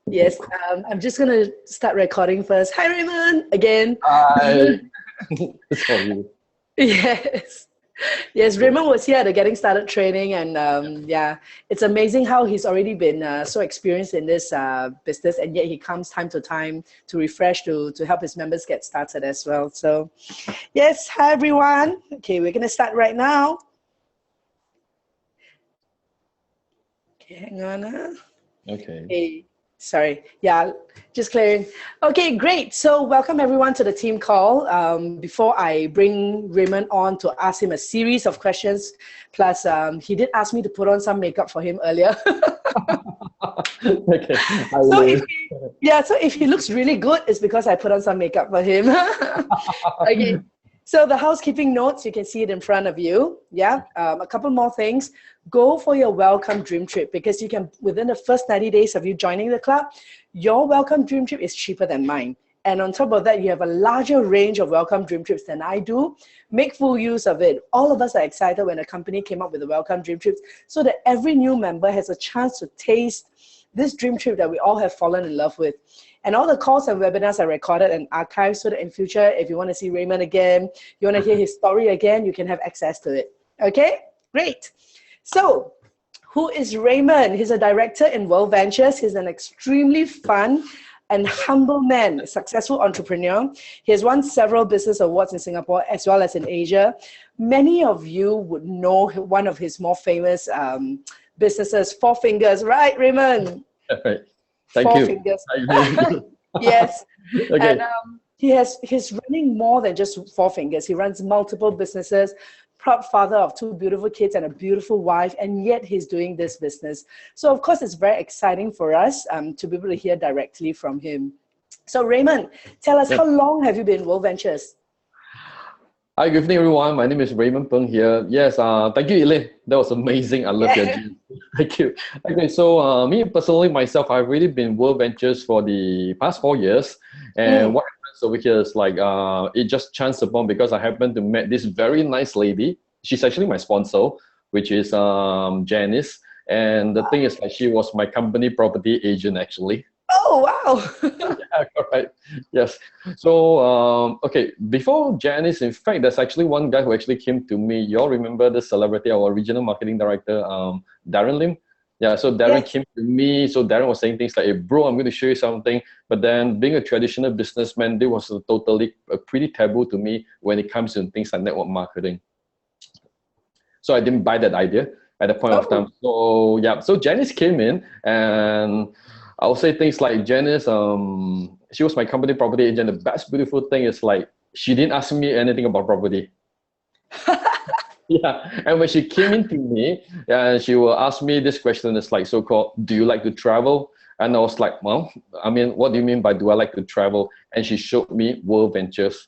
Yes, I'm just going to start recording first. Hi, Raymond, again. Hi. Sorry. Yes. Yes, Raymond was here at the Getting Started training, and yeah, it's amazing how he's already been so experienced in this business, and yet he comes time to time to refresh, to help his members get started as well. So, yes, hi everyone. Okay, we're going to start right now. Okay, hang on. Okay. Hey, sorry. Yeah, just clearing. Okay, great. So welcome everyone to the team call. Before I bring Raymond on to ask him a series of questions, plus he did ask me to put on some makeup for him earlier. Okay. So if he looks really good, it's because I put on some makeup for him. Okay. So the housekeeping notes, you can see it in front of you. Yeah. A couple more things. Go for your welcome dream trip, because you can, within the first 90 days of you joining the club, your welcome dream trip is cheaper than mine. And on top of that, you have a larger range of welcome dream trips than I do. Make full use of it. All of us are excited when a company came up with the welcome dream trips, so that every new member has a chance to taste this dream trip that we all have fallen in love with. And all the calls and webinars are recorded and archived, so that in future, if you want to see Raymond again, you want to hear his story again, you can have access to it. Okay, great. So who is Raymond? He's a director in WorldVentures. He's an extremely fun and humble man, a successful entrepreneur. He has won several business awards in Singapore as well as in Asia. Many of you would know one of his more famous businesses, Four Fingers, right, Raymond? Right. Thank Four you. Fingers. You. Yes. Okay. And he's running more than just Four Fingers. He runs multiple businesses, proud father of two beautiful kids and a beautiful wife, and yet he's doing this business. So of course it's very exciting for us to be able to hear directly from him. So Raymond, tell us, how long have you been in WorldVentures? Hi, good evening, everyone. My name is Raymond Peng here. Yes, thank you, Elaine. That was amazing. I love your jeans. Thank you. Okay, so me personally, myself, I've really been WorldVentures for the past 4 years. And what happens over here is like, it just chanced upon because I happened to meet this very nice lady. She's actually my sponsor, which is Janice. And the thing is, like, she was my company property agent, actually. Oh, wow. Yeah, correct. Yes. So, okay, before Janice, in fact, there's actually one guy who actually came to me. You all remember the celebrity, our regional marketing director, Darren Lim? Yeah, so Darren came to me. So Darren was saying things like, hey, bro, I'm going to show you something. But then being a traditional businessman, this was totally pretty taboo to me when it comes to things like network marketing. So I didn't buy that idea at the point of time. So yeah, so Janice came in, and I'll say things like, Janice, she was my company property agent. The best beautiful thing is, like, she didn't ask me anything about property. Yeah, and when she came into me, she will ask me this question. It's like, so-called, do you like to travel? And I was like, well, I mean, what do you mean by do I like to travel? And she showed me WorldVentures.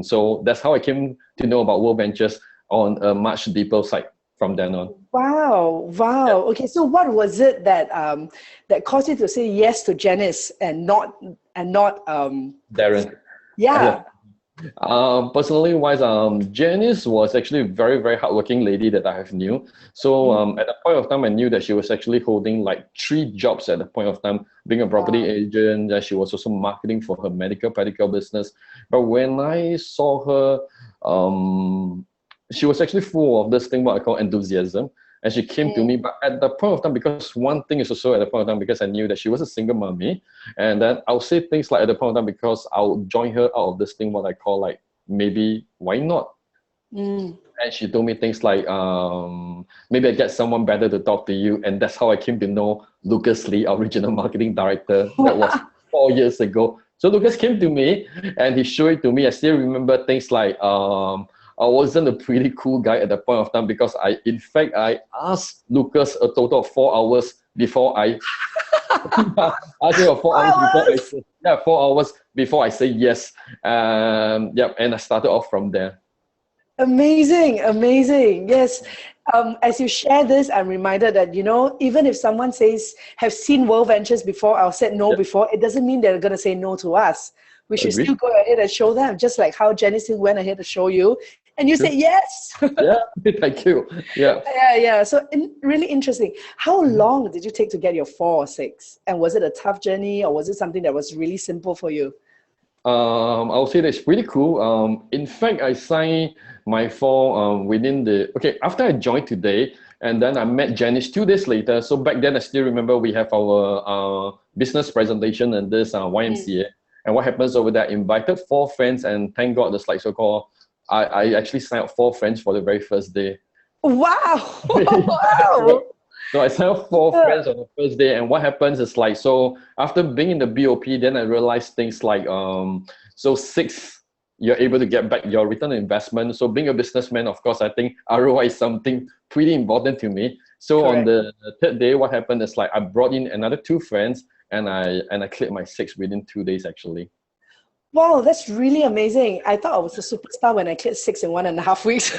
So that's how I came to know about WorldVentures on a much deeper side from then on. Wow, wow. Yeah. Okay, so what was it that that caused you to say yes to Janice and not Darren? Yeah. Personally wise, Janice was actually a very, very hardworking lady that I have knew. So at the point of time, I knew that she was actually holding like 3 jobs at the point of time, being a property agent. She was also marketing for her medical practical business. But when I saw her, she was actually full of this thing, what I call enthusiasm. And she came to me, but at the point of time, because one thing is also at the point of time, because I knew that she was a single mommy, and then I'll say things like at the point of time, because I'll join her out of this thing, what I call like, maybe, why not? And she told me things like, maybe I get someone better to talk to you. And that's how I came to know Lucas Lee, our regional marketing director. That was 4 years ago. So Lucas came to me and he showed it to me. I still remember things like, I wasn't a pretty cool guy at the point of time, because in fact, I asked Lucas a total of 4 hours before I asked him 4 hours before 4 hours before I say yes. And I started off from there. Amazing, amazing. Yes. As you share this, I'm reminded that, you know, even if someone says, have seen WorldVentures before or said no before, it doesn't mean they're going to say no to us. We should still go ahead and show them, just like how Janice went ahead to show you. And you said yes. Yeah, thank you. Yeah. Yeah. So really interesting. How long did you take to get your 4 or 6? And was it a tough journey, or was it something that was really simple for you? I would say that's pretty cool. In fact, I signed my four within after I joined today, and then I met Janice 2 days later. So back then, I still remember we have our business presentation and this YMCA. And what happens over there, I invited 4 friends, and thank God, it's like so-called, I actually signed up 4 friends for the very first day. Wow. Wow. So I signed up 4 friends on the first day, and what happens is like, so after being in the BOP, then I realized things like, so 6, you're able to get back your return on investment. So being a businessman, of course, I think ROI is something pretty important to me. So Correct. on the 3rd day, what happened is like, I brought in another 2 friends, and I cleared my 6 within 2 days actually. Wow, that's really amazing. I thought I was a superstar when I cleared 6 in 1.5 weeks.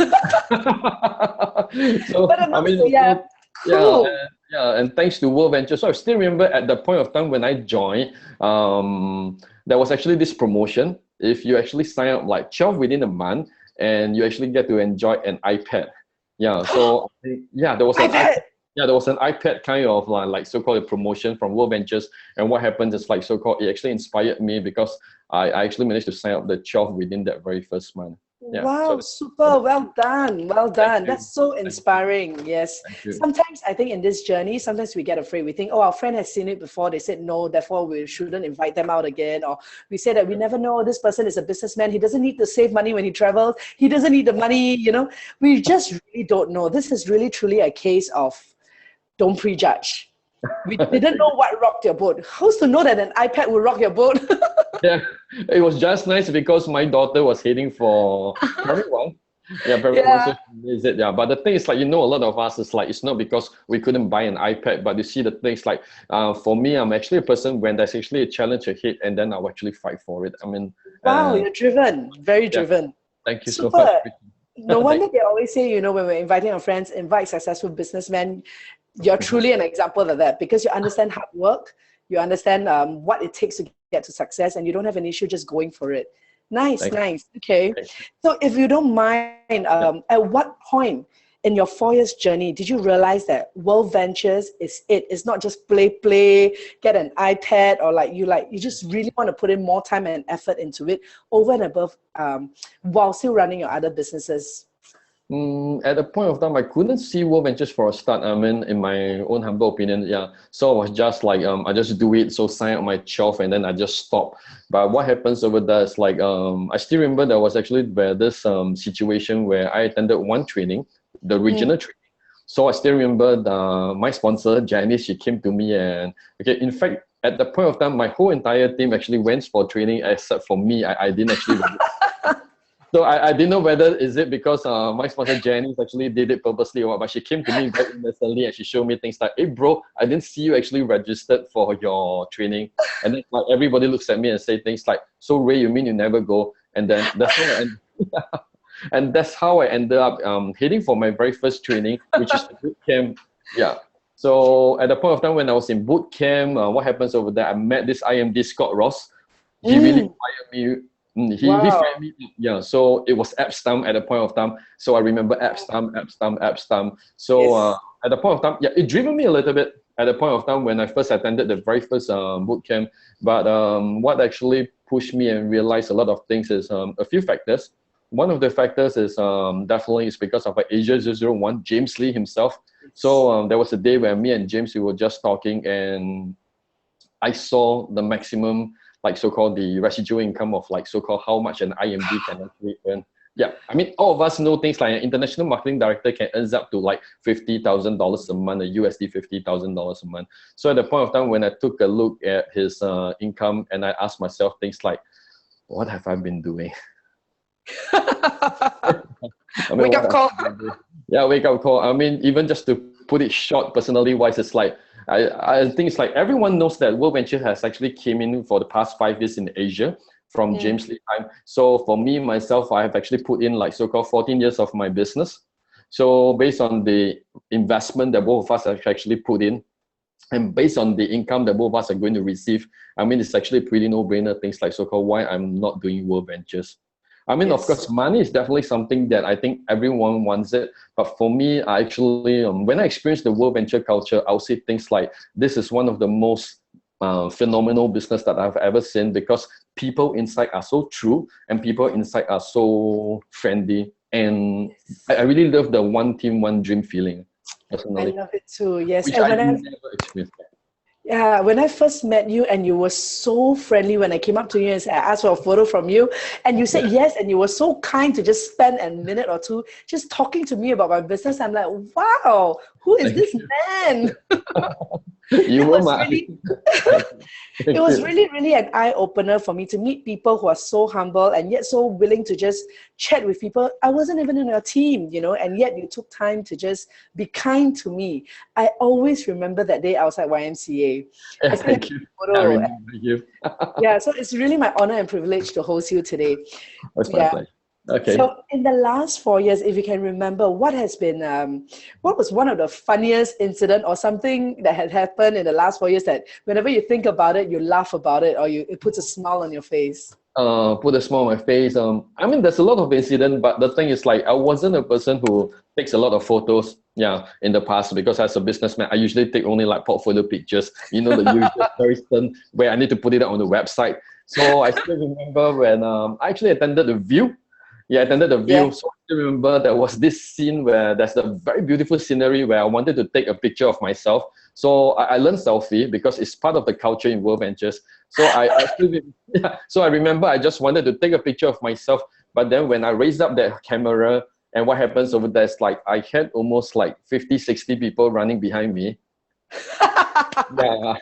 So, But I mean, yeah, cool. and thanks to WorldVentures. So I still remember at the point of time when I joined, there was actually this promotion. If you actually sign up like 12 within a month, and you actually get to enjoy an iPad. Yeah, so yeah, there was an iPad. Yeah, there was an iPad kind of like so-called a promotion from WorldVentures. And what happened is like so-called, it actually inspired me because I actually managed to sign up the 12 within that very first month. Yeah, wow, super. Well done. Well done. That's so inspiring. Yes. Sometimes I think in this journey, sometimes we get afraid. We think, oh, our friend has seen it before. They said no, therefore we shouldn't invite them out again. Or we say that we never know. This person is a businessman. He doesn't need to save money when he travels. He doesn't need the money, you know. We just really don't know. This is really truly a case of don't prejudge. We didn't know what rocked your boat. How's to know that an iPad will rock your boat? Yeah, it was just nice because my daughter was heading for primary 1. Yeah, primary 1, so she needs it. Yeah, but the thing is like, a lot of us is like, it's not because we couldn't buy an iPad, but you see the things like, for me, I'm actually a person when there's actually a challenge ahead, and then I'll actually fight for it. I mean, wow, you're driven, very driven. Thank you so much. No wonder they always say, when we're inviting our friends, invite successful businessmen. You're truly an example of that, because you understand hard work, you understand what it takes to get to success, and you don't have an issue just going for it. Nice. Okay. So if you don't mind, at what point in your 4 years journey did you realize that WorldVentures is it? It's not just play, get an iPad, or you just really want to put in more time and effort into it over and above while still running your other businesses? At the point of time, I couldn't see WorldVentures for a start. I mean, in my own humble opinion, yeah. So I was just like, I just do it. So sign up my 12, and then I just stop. But what happens over there is like, I still remember there was actually this situation where I attended one training, the regional training. So I still remember my sponsor, Janice, she came to me, and in fact, at the point of time, my whole entire team actually went for training except for me. I didn't actually. So I didn't know whether is it because my sponsor Janice actually did it purposely or what, but she came to me very innocently and she showed me things like, hey bro, I didn't see you actually registered for your training. And then like everybody looks at me and say things like, so Ray, you mean you never go? And then that's how and that's how I ended up heading for my very first training, which is the boot camp. Yeah. So at the point of time when I was in boot camp, what happens over there? I met this IMD Scott Ross. He really inspired me. He fired me. Yeah, so it was app stump at the point of time. So I remember app stump. So at the point of time, it driven me a little bit at the point of time when I first attended the very first boot camp. But what actually pushed me and realized a lot of things is a few factors. One of the factors is definitely is because of Asia 001, James Lee himself. So there was a day where me and James, we were just talking, and I saw the maximum so-called the residual income of so-called how much an IMD can actually earn. Yeah, I mean, all of us know things like an international marketing director can earn up to like $50,000 a month, USD $50,000 a month. So at the point of time when I took a look at his income, and I asked myself things like, what have I been doing? Wake up call. Yeah, wake up call. I mean, even just to put it short, personally wise, it's like, I think it's like everyone knows that WorldVentures has actually came in for the past 5 years in Asia from James Lee time. So for me, myself, I have actually put in so-called 14 years of my business. So based on the investment that both of us have actually put in, and based on the income that both of us are going to receive, I mean, it's actually pretty no-brainer things like so-called why I'm not doing WorldVentures. I mean, of Yes. course, money is definitely something that I think everyone wants it. But for me, I actually, when I experienced the World Venture culture, I'll say things like, this is one of the most phenomenal business that I've ever seen, because people inside are so true and people inside are so friendly. And I really love the one team, one dream feeling, I personally, love it too. Yes. which And I when I never experienced. Yeah, when I first met you and you were so friendly when I came up to you and said, I asked for a photo from you, and you said yes, and you were so kind to just spend a minute or two just talking to me about my business. I'm like, wow, who is Thank this man? you It were was my really it thank was you. really, really an eye-opener for me to meet people who are so humble and yet so willing to just chat with people. I wasn't even in your team, and yet you took time to just be kind to me. I always remember that day outside YMCA. Yeah, I still have thank you. a I photo. remember you. Yeah, so it's really my honor and privilege to host you today. That's my Yeah. pleasure. Okay. So in the last 4 years, if you can remember, what was one of the funniest incident or something that had happened in the last 4 years that whenever you think about it, you laugh about it, or it puts a smile on your face? Put a smile on my face. I mean, there's a lot of incident, but the thing is, like, I wasn't a person who takes a lot of photos. Yeah, in the past, because as a businessman, I usually take only like portfolio pictures. The usual very stern where I need to put it on the website. So I still remember when I actually attended the View. Yeah, I attended the Yeah. View. So I still remember there was this scene where there's a very beautiful scenery where I wanted to take a picture of myself. So I learned selfie because it's part of the culture in World Ventures. So I still, yeah, so I remember I just wanted to take a picture of myself. But then when I raised up the camera, and what happens over there is like I had almost like 50, 60 people running behind me. Yeah,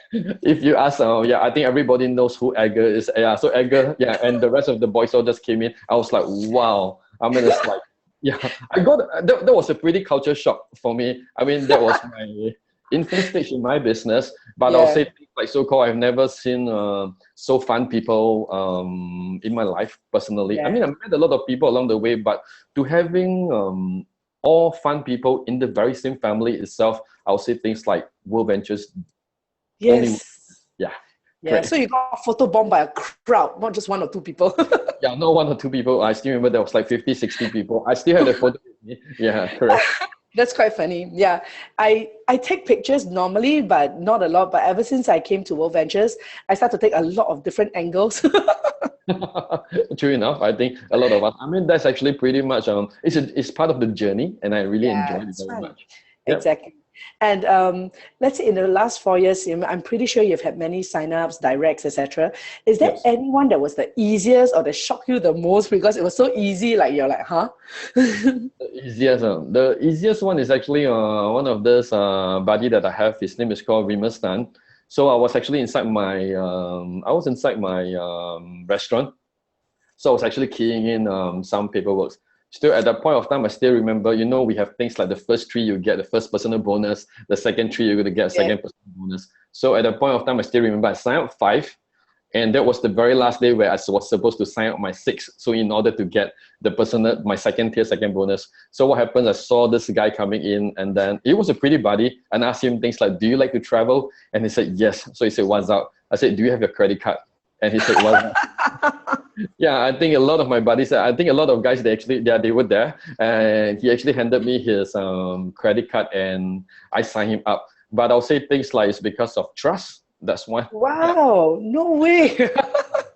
if you ask, yeah, I think everybody knows who Edgar is. Yeah, so Edgar, yeah, and the rest of the boys all just came in. I was like, wow. I mean, it's like, yeah, I got that was a pretty culture shock for me. I mean, that was my infant stage in my business, but I'll Yeah. say things like so-called, I've never seen so fun people in my life personally. I Yeah. mean, I met a lot of people along the way, but to having all fun people in the very same family itself, I'll say things like World Ventures only, Yes. yeah, Yeah. correct. So you got photobombed by a crowd, not just one or two people. Yeah, not one or two people. I still remember there was like 50, 60 people. I still have the photo with me. Yeah, correct. That's quite funny. Yeah. I take pictures normally, but not a lot. But ever since I came to World Ventures, I start to take a lot of different angles. True enough, I think a lot of us. I mean, that's actually pretty much it's part of the journey, and I really Yeah, enjoyed it that's very right. much. Yep. Exactly. And let's say in the last 4 years, I'm pretty sure you've had many signups, directs, etc. Is there Yes. anyone that was the easiest or that shocked you the most because it was so easy? Like you're like, huh? The easiest one is actually one of this buddy that I have. His name is called Raymond. So I was actually inside my restaurant. So I was actually keying in some paperwork. Still at that point of time, I still remember, we have things like the first three, you get the first personal bonus. The second three, you're going to get a Yeah. second personal bonus. So at that point of time, I still remember I signed up 5. And that was the very last day where I was supposed to sign up my 6. So in order to get my second tier, second bonus. So what happens, I saw this guy coming in, and then it was a pretty buddy, and I asked him things like, do you like to travel? And he said, yes. So he said, what's up? I said, do you have your credit card? And he said, what's up? Yeah, I think a lot of my buddies, I think a lot of guys, they were there, and he actually handed me his credit card, and I signed him up. But I'll say things like it's because of trust. That's why. Yeah. Wow, no way.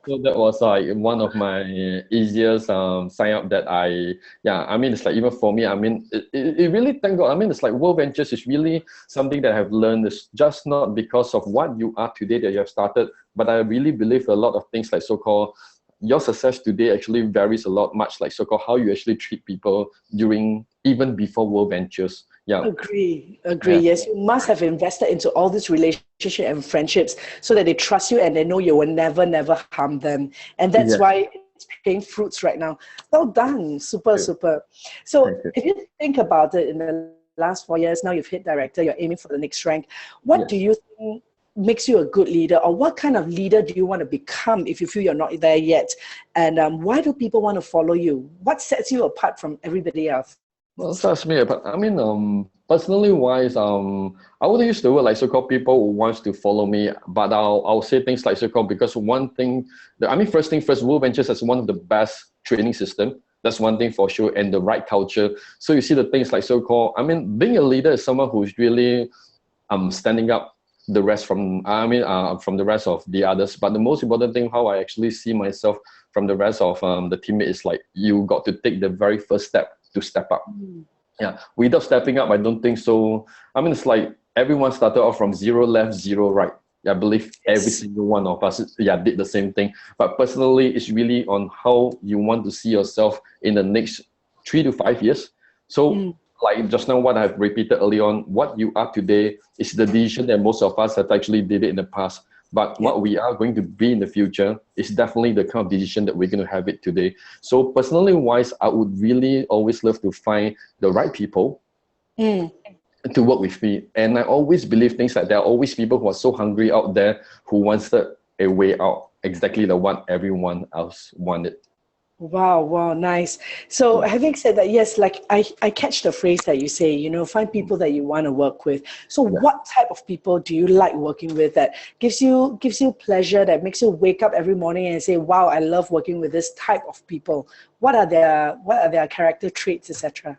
So that was like one of my easiest sign up that I mean, it's like even for me, I mean, it really, thank God. I mean, it's like World Ventures is really something that I've learned. It's just not because of what you are today that you have started, but I really believe a lot of things like so-called your success today actually varies a lot, much like so-called how you actually treat people even before World Ventures. Yeah. Agree. Yeah. Yes, you must have invested into all these relationships and friendships so that they trust you and they know you will never, never harm them. And that's Yeah. why it's paying fruits right now. Well done. Super, Thank you. super. So Thank you. if you think about it, in the last 4 years, now you've hit director, you're aiming for the next rank. What do Yes. you think makes you a good leader, or what kind of leader do you want to become if you feel you're not there yet? And why do people want to follow you? What sets you apart from everybody else? Well, that's me. But I mean, personally wise, I wouldn't use the word like so-called people who wants to follow me, but I'll say things like so-called because one thing, first thing first, World Ventures is one of the best training system. That's one thing for sure, and the right culture. So you see the things like so-called, I mean, being a leader is someone who's really standing up the rest from, from the rest of the others. But the most important thing, how I actually see myself from the rest of the teammate is like, you got to take the very first step to step up. Yeah, without stepping up, I don't think so. I mean, it's like everyone started off from zero left, zero right. I believe every single one of us, did the same thing. But personally, it's really on how you want to see yourself in the next 3 to 5 years. So, like just now, what I've repeated early on, what you are today is the decision that most of us have actually did it in the past. But what we are going to be in the future is definitely the kind of decision that we're going to have it today. So personally wise, I would really always love to find the right people to work with me. And I always believe things like there are always people who are so hungry out there who wants a way out, exactly the one everyone else wanted. Wow, nice. So having said that, yes, like I catch the phrase that you say, you know, find people that you want to work with. So what type of people do you like working with that gives you pleasure, that makes you wake up every morning and say, wow, I love working with this type of people? What are their character traits, etc.?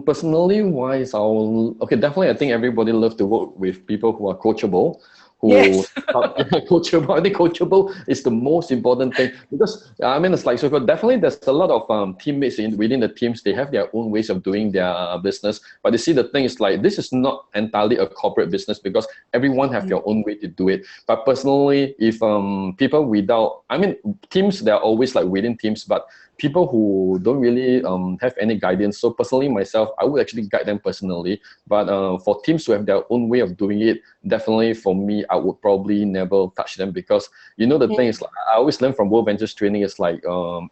Personally wise, definitely I think everybody loves to work with people who are coachable. Coachable. I think coachable is the most important thing, because I mean, it's like, so definitely there's a lot of teammates within the teams. They have their own ways of doing their business, but you see the thing is like, this is not entirely a corporate business, because everyone have their own way to do it. But personally, if people without, I mean, teams, they're always like within teams, but people who don't really have any guidance. So personally myself, I would actually guide them personally. But for teams who have their own way of doing it, definitely for me, I would probably never touch them, because you know the thing is, like, I always learn from WorldVentures training is like,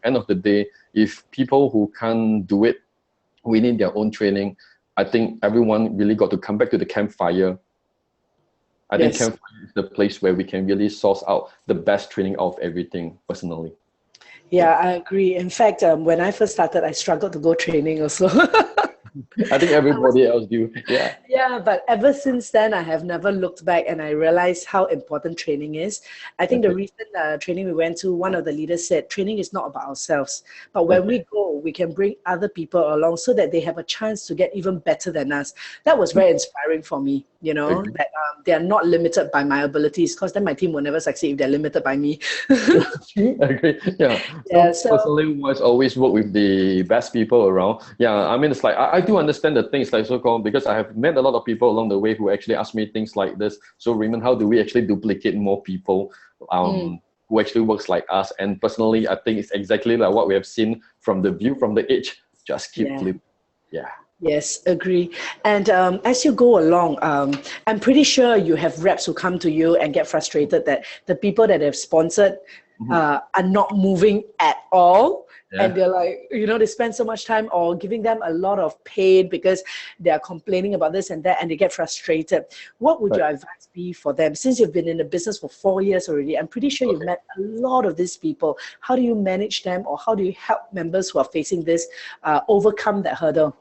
end of the day, if people who can't do it within their own training, I think everyone really got to come back to the campfire. I think campfire is the place where we can really source out the best training of everything, personally. Yeah, I agree. In fact, when I first started, I struggled to go training also. I think everybody else do. Yeah. Yeah, but ever since then, I have never looked back, and I realized how important training is. I think the recent training we went to, one of the leaders said, training is not about ourselves, but when we go, we can bring other people along so that they have a chance to get even better than us. That was very inspiring for me, you know, that they are not limited by my abilities, because then my team will never succeed if they're limited by me. I agree. Yeah. So personally, was always work with the best people around. Yeah, I mean, it's like, I do understand the things like so-called, because I have met a lot of people along the way who actually ask me things like this. So Raymond, how do we actually duplicate more people who actually works like us? And personally, I think it's exactly like what we have seen from the view from the edge. Just keep flipping. Yeah. Yes, agree. And as you go along, I'm pretty sure you have reps who come to you and get frustrated that the people that have sponsored are not moving at all. And they're like, you know, they spend so much time or giving them a lot of pain because they're complaining about this and that, and they get frustrated. What would your advice be for them? Since you've been in the business for 4 years already, I'm pretty sure you've met a lot of these people. How do you manage them, or how do you help members who are facing this overcome that hurdle?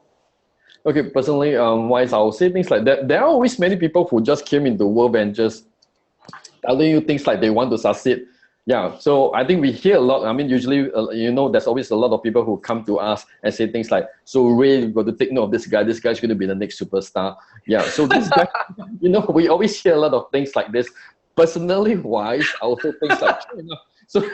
Okay, personally, wise, I will say things like that. There are always many people who just came into WorldVentures telling you things like they want to succeed. Yeah, so I think we hear a lot. I mean, usually, you know, there's always a lot of people who come to us and say things like, so Ray, you've got to take note of this guy. This guy's going to be the next superstar. Yeah, so this guy, you know, we always hear a lot of things like this. Personally wise, I also think like, so,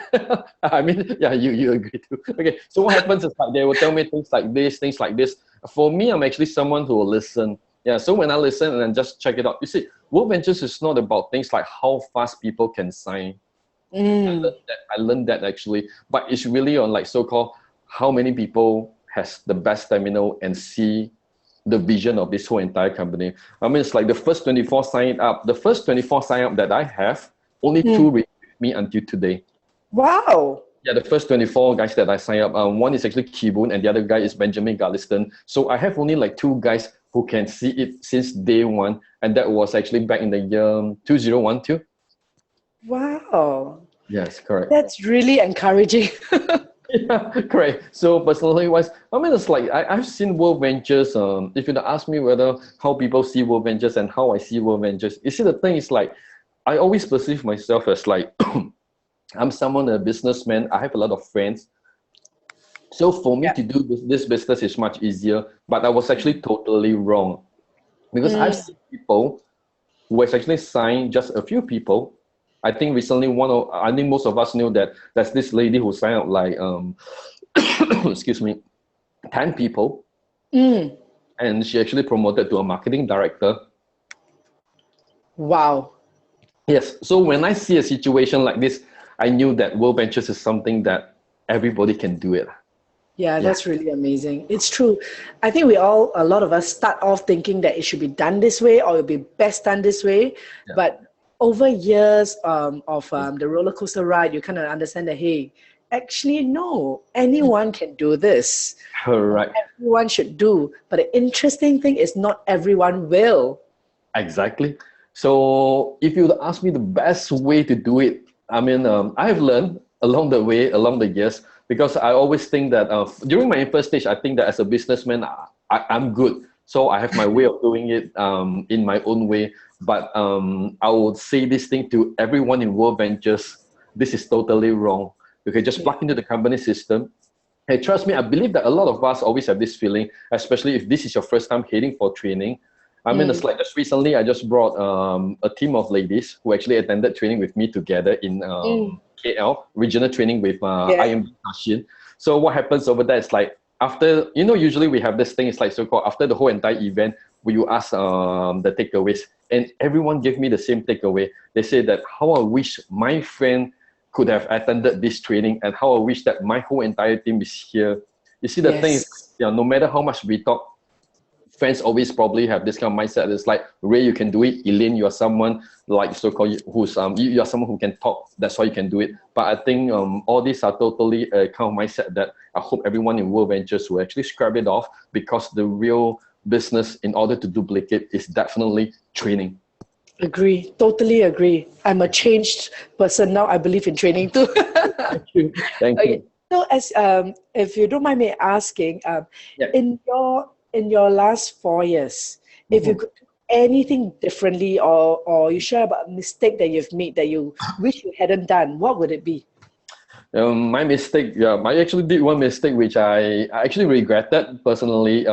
I mean, yeah, you agree too. Okay, so what happens is like, they will tell me things like this, things like this. For me, I'm actually someone who will listen. Yeah, so when I listen and then just check it out, you see, WorldVentures is not about things like how fast people can sign. I learned that actually, but it's really on like so-called how many people has the best stamina and see the vision of this whole entire company. I mean, it's like the first 24 sign up that I have, only 2 remain with me until today. Wow. Yeah, the first 24 guys that I signed up, one is actually Kibun and the other guy is Benjamin Garliston. So I have only like 2 guys who can see it since day one, and that was actually back in the year 2012. Wow. Yes, correct. That's really encouraging. Yeah, correct. So personally wise, I mean, it's like I've seen WorldVentures. If you ask me whether how people see WorldVentures and how I see WorldVentures, you see, the thing is like, I always perceive myself as like, I'm someone, a businessman. I have a lot of friends. So for me to do this business is much easier, but I was actually totally wrong, because I've seen people who has actually signed, just a few people. I think recently I think most of us knew that there's this lady who signed up like excuse me, 10 people, and she actually promoted to a marketing director. Wow. Yes. So when I see a situation like this, I knew that WorldVentures is something that everybody can do it. Yeah, that's really amazing. It's true. I think a lot of us start off thinking that it should be done this way or it'll be best done this way. Yeah. But over years of the roller coaster ride, you kind of understand that, hey, actually, no, anyone can do this. Correct. Everyone should do. But the interesting thing is not everyone will. Exactly. So if you would ask me the best way to do it, I mean, I've learned along the way, along the years, because I always think that during my first stage, I think that as a businessman, I'm good. So I have my way of doing it in my own way. But I would say this thing to everyone in WorldVentures: this is totally wrong. Okay, just plug into the company system. Hey, trust me, I believe that a lot of us always have this feeling, especially if this is your first time heading for training. I mean, it's like just recently, I just brought a team of ladies who actually attended training with me together in KL, regional training with IMB Tashin. So what happens over there is like, after, usually we have this thing, it's like so-called after the whole entire event, you ask the takeaways, and everyone gave me the same takeaway. They say that how I wish my friend could have attended this training, and how I wish that my whole entire team is here. You see, the thing is, no matter how much we talk, friends always probably have this kind of mindset. It's like, Ray, you can do it. Elaine, you are someone like so-called who's you are someone who can talk. That's why you can do it. But I think all these are totally a kind of mindset that I hope everyone in WorldVentures will actually scrap it off, because the real business, in order to duplicate, is definitely training. Agree. Totally agree. I'm a changed person now. I believe in training too. Thank you. Thank you. So, as if you don't mind me asking, in your last 4 years, if you could do anything differently, or you share about a mistake that you've made that you wish you hadn't done, what would it be? My mistake, I actually did one mistake which I actually regretted personally.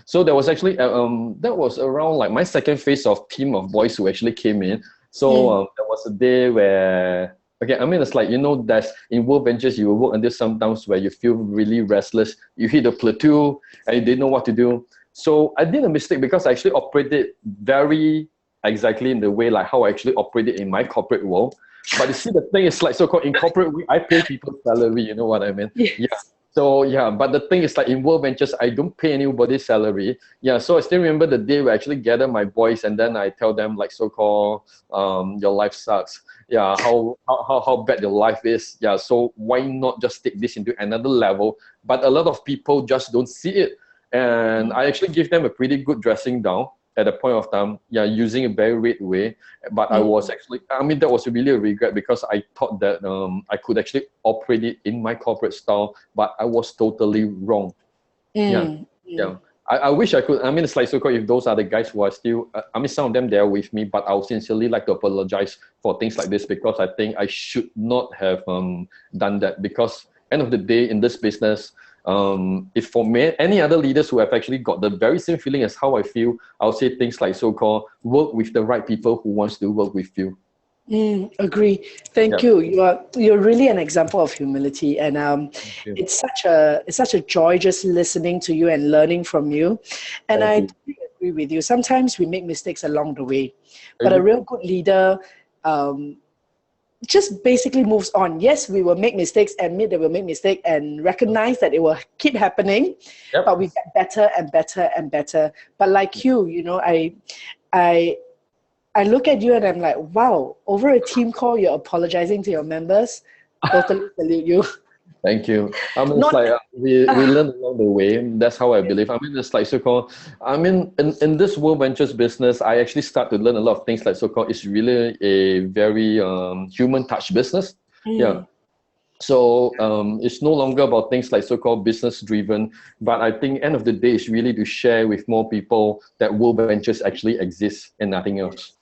So there was actually, that was around like my second phase of team of boys who actually came in. So there was a day where, okay, I mean, it's like, that's in WorldVentures, you will work until sometimes where you feel really restless. You hit a plateau and you didn't know what to do. So I did a mistake, because I actually operated very exactly in the way like how I actually operated in my corporate world. But you see, the thing is like, so-called in corporate, I pay people's salary, you know what I mean? Yes. Yeah. So yeah, but the thing is like in WorldVentures, I don't pay anybody's salary. Yeah, so I still remember the day where I actually gather my boys, and then I tell them like, so-called, your life sucks. Yeah, how bad your life is. Yeah, so why not just take this into another level? But a lot of people just don't see it. And I actually give them a pretty good dressing down at a point of time, using a very weird way. But I was actually, I mean, that was really a regret, because I thought that I could actually operate it in my corporate style, but I was totally wrong. I wish I could. I mean, it's like, so-called, if those are the guys who are still, I mean, some of them, they are with me, but I would sincerely like to apologize for things like this, because I think I should not have done that. Because end of the day, in this business, if for me, any other leaders who have actually got the very same feeling as how I feel, I'll say things like, so-called, work with the right people who wants to work with you. Agree. Thank you. You're really an example of humility, and it's such a joy just listening to you and learning from you. And I totally agree with you. Sometimes we make mistakes along the way, but a real good leader just basically moves on. Yes, we will make mistakes, admit that we'll make mistakes, and recognize that it will keep happening, but we get better and better and better. But like you, I look at you and I'm like, wow, over a team call, you're apologizing to your members. Totally salute you. Thank you. I mean, it's like we learn along the way. That's how I believe. I mean, it's like, so-called, I mean, in this WorldVentures business, I actually start to learn a lot of things, like, so-called, it's really a very human touch business. Yeah. So it's no longer about things like so-called business driven, but I think end of the day, it's really to share with more people that WorldVentures actually exists and nothing else.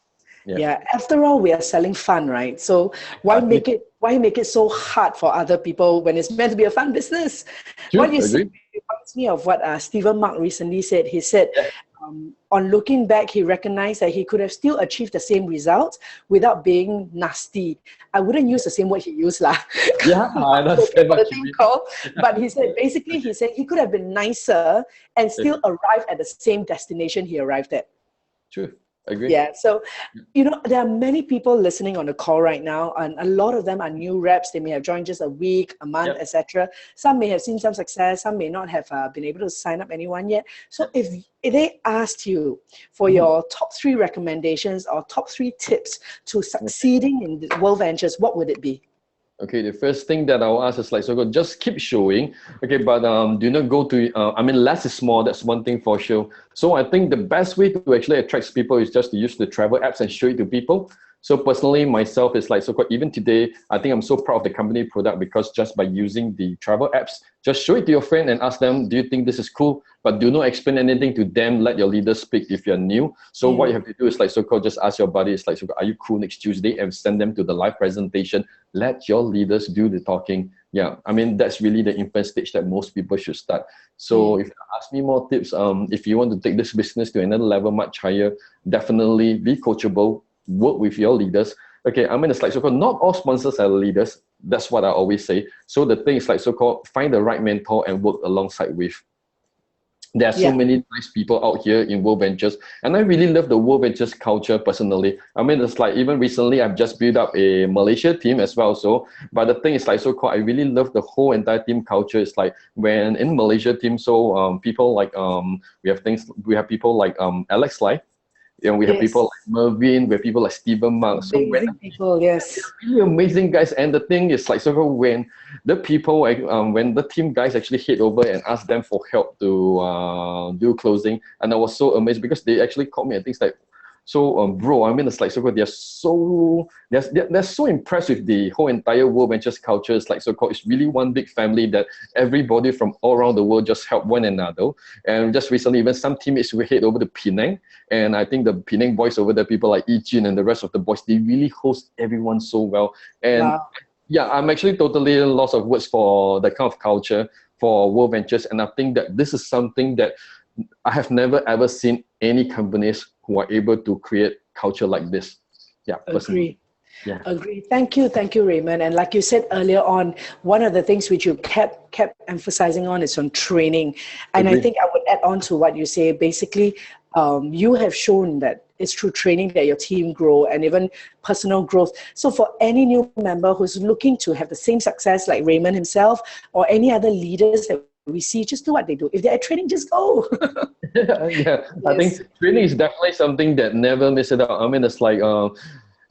Yeah. After all, we are selling fun, right? So why make Why make it so hard for other people when it's meant to be a fun business? True, What you agree. said reminds me of what Stephen Mark recently said. He said, Yeah. on looking back, he recognized that he could have still achieved the same results without being nasty. I wouldn't use the same word he used lah. Yeah, I understand For the what you team mean. call, but he said he could have been nicer and still arrive at the same destination he arrived at. True, agree. Yeah, so there are many people listening on the call right now, and a lot of them are new reps. They may have joined just a week, a month, etc. Some may have seen some success. Some may not have been able to sign up anyone yet. So if they asked you for your top 3 recommendations or top 3 tips to succeeding in the WorldVentures, what would it be? Okay, the first thing that I'll ask is like, so just keep showing. Okay, but do not go to, less is more. That's one thing for sure. So I think the best way to actually attract people is just to use the travel apps and show it to people. So personally, myself is like, even today, I think I'm so proud of the company product because just by using the travel apps, just show it to your friend and ask them, do you think this is cool? But do not explain anything to them. Let your leaders speak if you're new. So what you have to do is like, just ask your buddy, it's like, are you cool next Tuesday? And send them to the live presentation. Let your leaders do the talking. Yeah, I mean, that's really the infant stage that most people should start. So if you ask me more tips, if you want to take this business to another level much higher, definitely be coachable, work with your leaders. Okay, I mean, it's like not all sponsors are leaders. That's what I always say. So the thing is like find the right mentor and work alongside with. There are so many nice people out here in WorldVentures, and I really love the WorldVentures culture personally. I mean, it's like even recently I've just built up a Malaysia team as well. So, but the thing is like I really love the whole entire team culture. It's like when in Malaysia team, people like we have people like Alex Lai. We have people like Mervin, we have people like Stephen Mark. Amazing people, yes. Really amazing guys. And the thing is like when the people when the team guys actually head over and ask them for help to do closing, and I was so amazed because they actually called me and things like, bro, I mean, it's like they're so impressed with the whole entire WorldVentures culture. It's like it's really one big family that everybody from all around the world just help one another. And just recently, even some teammates will head over to Penang, and I think the Penang boys over there, people like Ijin and the rest of the boys, they really host everyone so well. And yeah, I'm actually totally lost of words for that kind of culture for WorldVentures, and I think that this is something that I have never ever seen any companies who are able to create culture like this. Yeah, agree. Yeah. Agree. Thank you, Raymond. And like you said earlier on, one of the things which you kept emphasizing on is on training. And I think I would add on to what you say. Basically, you have shown that it's through training that your team grow and even personal growth. So for any new member who's looking to have the same success like Raymond himself or any other leaders that we see, just do what they do. If they're at training, just go. I think training is definitely something that never miss it out. I mean, it's like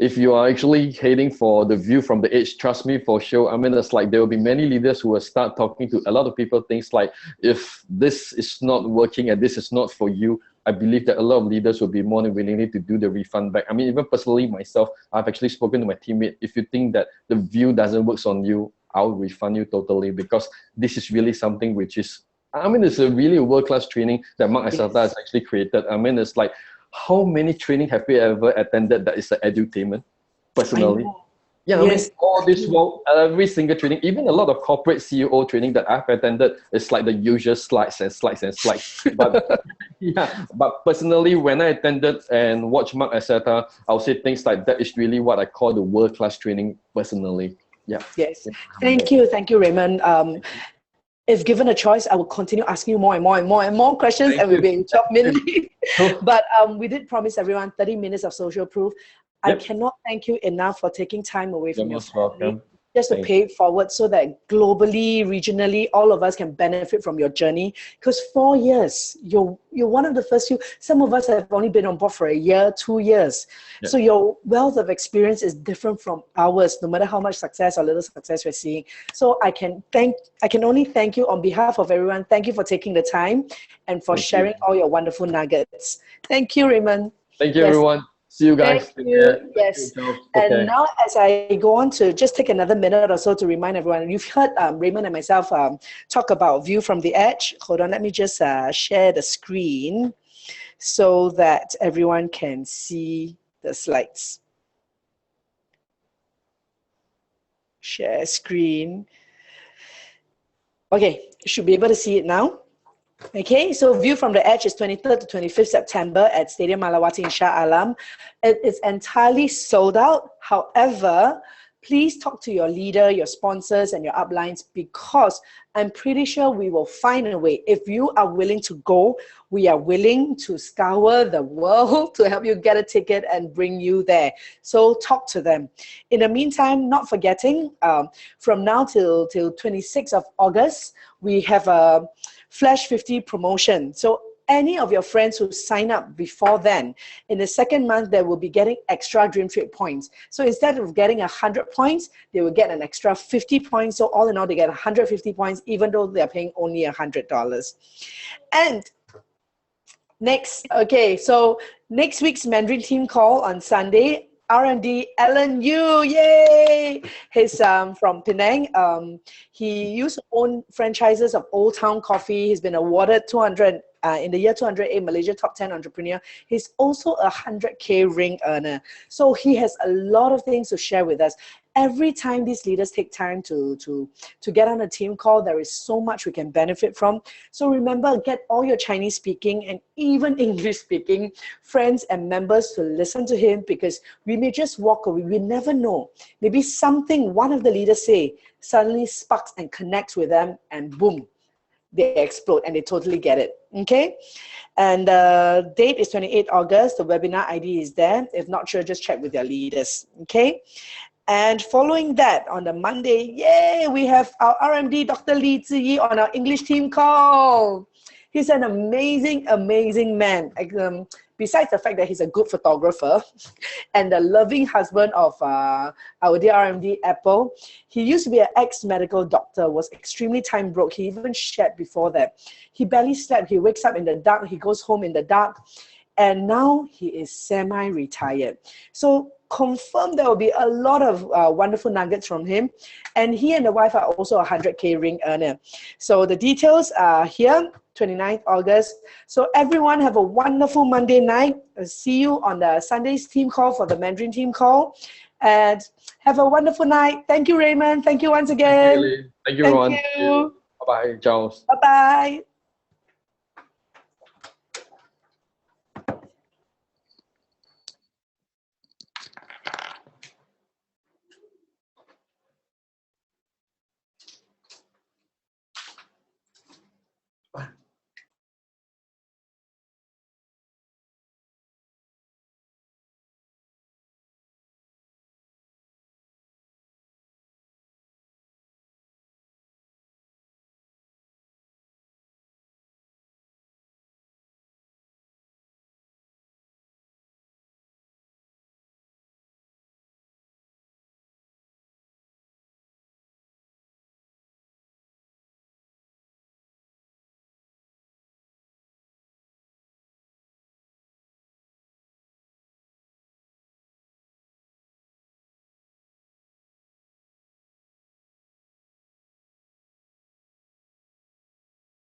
if you are actually heading for the view from the edge, trust me for sure. I mean, it's like there will be many leaders who will start talking to a lot of people, things like, if this is not working and this is not for you, I believe that a lot of leaders will be more than willing to do the refund back. I mean, even personally myself, I've actually spoken to my teammate. If you think that the view doesn't work on you, I'll refund you totally, because this is really something which is, I mean, it's a really world-class training that Mark Asata has actually created. I mean, it's like, how many training have you ever attended that is an edutainment, personally? Yeah, I mean, all this world, every single training, even a lot of corporate CEO training that I've attended, it's like the usual slides and slides and slides. But yeah, but personally, when I attended and watched Mark Asata, I'll say things like that is really what I call the world-class training personally. Yeah. Yes. Thank you, Raymond. If given a choice, I will continue asking you more and more questions, and we'll be in 12 minutes. But we did promise everyone 30 minutes of social proof. I cannot thank you enough for taking time away from your family just to pay it forward so that globally, regionally, all of us can benefit from your journey. Because 4 years, you're one of the first few. Some of us have only been on board for a year, 2 years. So your wealth of experience is different from ours, no matter how much success or little success we're seeing. So I can only thank you on behalf of everyone. Thank you for taking the time and for sharing all your wonderful nuggets. Thank you, Raymond. Thank you, everyone. See you guys. Thank you. Yes. And now, as I go on to just take another minute or so to remind everyone, you've heard Raymond and myself talk about View from the Edge. Hold on, let me just share the screen so that everyone can see the slides. share screen. Okay, you should be able to see it now. Okay, so view from the edge is 23rd to 25th September at Stadium Malawati in Shah Alam. It is entirely sold out. However, please talk to your leader, your sponsors, and your uplines, because I'm pretty sure we will find a way. If you are willing to go, we are willing to scour the world to help you get a ticket and bring you there. So talk to them. In the meantime, not forgetting, from now till 26th of August, we have a Flash 50 promotion. So any of your friends who sign up before then, in the second month, they will be getting extra Dream Trip points. So instead of getting 100 points, they will get an extra 50 points. So all in all, they get 150 points, even though they're paying only $100. And next, okay, so next week's Mandarin team call on Sunday, RMD Alan Yu, yay! He's from Penang. He used to own franchises of Old Town Coffee. He's been awarded 200 in the year 208 Malaysia Top 10 Entrepreneur. He's also a 100K ring earner. So he has a lot of things to share with us. Every time these leaders take time to get on a team call, there is so much we can benefit from. So remember, get all your Chinese speaking and even English speaking friends and members to listen to him, because we may just walk away. We never know. Maybe something one of the leaders say suddenly sparks and connects with them, and boom, they explode and they totally get it. Okay, and the date is 28 August. The webinar ID is there. If not sure, just check with your leaders. Okay. And following that, on the Monday, yay, we have our RMD, Dr. Lee Ziyi, on our English team call. He's an amazing, amazing man. Besides the fact that he's a good photographer and the loving husband of our dear RMD Apple, he used to be an ex-medical doctor, was extremely time broke. He even shared before that. He barely slept. He wakes up in the dark. He goes home in the dark. And now he is semi-retired. So confirm there will be a lot of wonderful nuggets from him. And he and the wife are also a 100K ring earner. So the details are here, 29th August. So everyone have a wonderful Monday night. I'll see you on the Sunday's team call for the Mandarin team call. And have a wonderful night. Thank you, Raymond. Thank you once again. Thank you, everyone. Thank you. Bye-bye, Charles. Bye-bye.